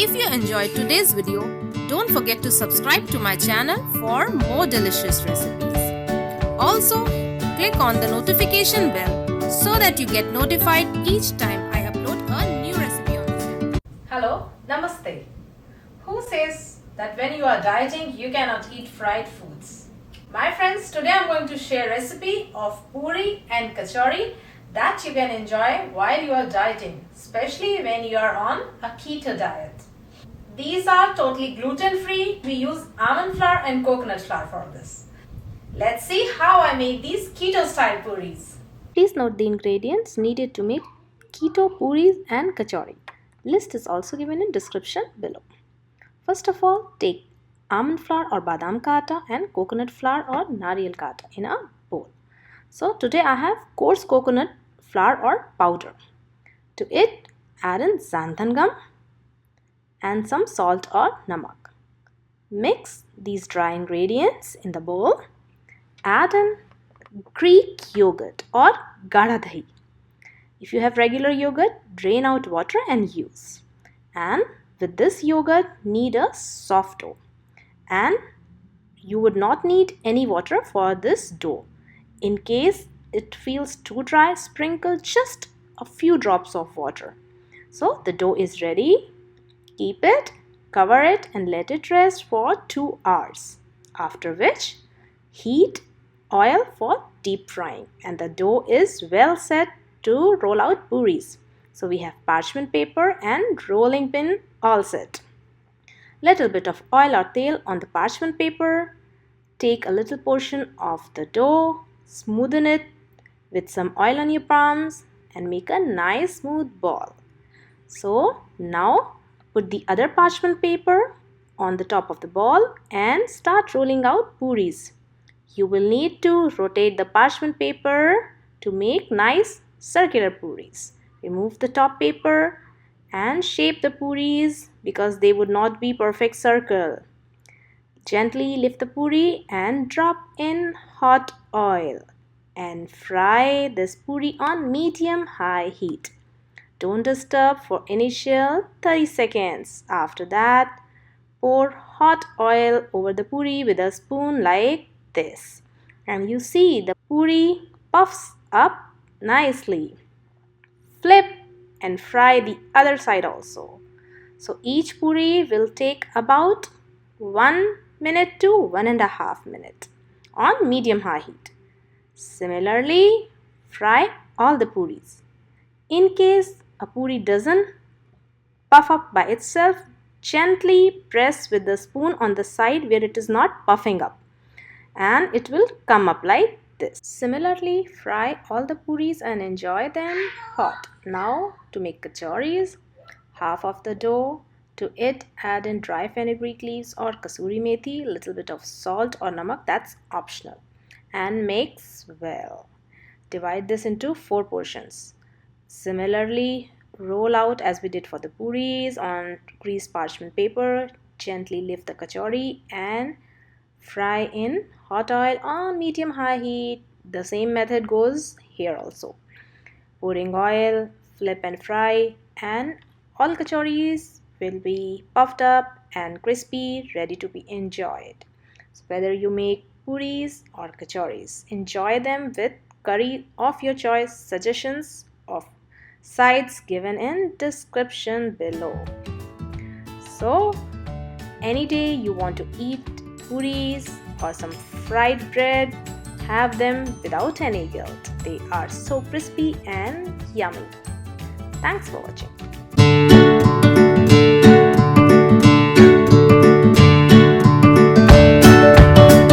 If you enjoyed today's video, don't forget to subscribe to my channel for more delicious recipes. Also, click on the notification bell so that you get notified each time I upload a new recipe on this channel. Hello, Namaste. Who says that when you are dieting you cannot eat fried foods? My friends, today I am going to share a recipe of puri and kachori that you can enjoy while you are dieting, especially when you are on a keto diet. These are totally gluten-free. We use almond flour and coconut flour for this. Let's see how I make these keto-style puris. Please note the ingredients needed to make keto puris and kachori. List is also given in description below. First of all, take almond flour or badam ka atta and coconut flour or nariyal ka atta in a bowl. So today I have coarse coconut flour or powder. To it, add in xanthan gum and some salt or namak. Mix these dry ingredients in the bowl. Add in Greek yogurt or gadha dahi. If you have regular yogurt, drain out water and use. And with this yogurt, knead a soft dough. And you would not need any water for this dough. In case it feels too dry, sprinkle just a few drops of water. So the dough is ready. Keep it, cover it and let it rest for 2 hours. After which, heat oil for deep frying. And the dough is well set to roll out puris. So we have parchment paper and rolling pin all set. Little bit of oil or tel on the parchment paper. Take a little portion of the dough, smoothen it with some oil on your palms and make a nice smooth ball. So now put the other parchment paper on the top of the ball and start rolling out puris. You will need to rotate the parchment paper to make nice circular puris. Remove the top paper and shape the puris because they would not be perfect circle. Gently lift the puri and drop in hot oil and fry this puri on medium-high heat. Don't disturb for initial 30 seconds. After that, pour hot oil over the puri with a spoon like this. And you see the puri puffs up nicely. Flip and fry the other side also. So each puri will take about 1 minute to 1.5 minutes on medium-high heat. Similarly, fry all the puris. In case a puri doesn't puff up by itself, gently press with the spoon on the side where it is not puffing up and it will come up like this. Similarly, fry all the puris and enjoy them hot. Now to make kachoris, half of the dough. To it, add in dry fenugreek leaves or kasuri methi, little bit of salt or namak, that's optional, and mix well. Divide this into 4 portions. Similarly, roll out as we did for the puris on greased parchment paper. Gently lift the kachori and fry in hot oil on medium-high heat. The same method goes here also. Pouring oil, flip and fry, and all kachoris will be puffed up and crispy, ready to be enjoyed. So whether you make puris or kachoris, enjoy them with curry of your choice. Suggestions of sides given in description below. So any day you want to eat puris or some fried bread, have them without any guilt. They are so crispy and yummy. Thanks for watching.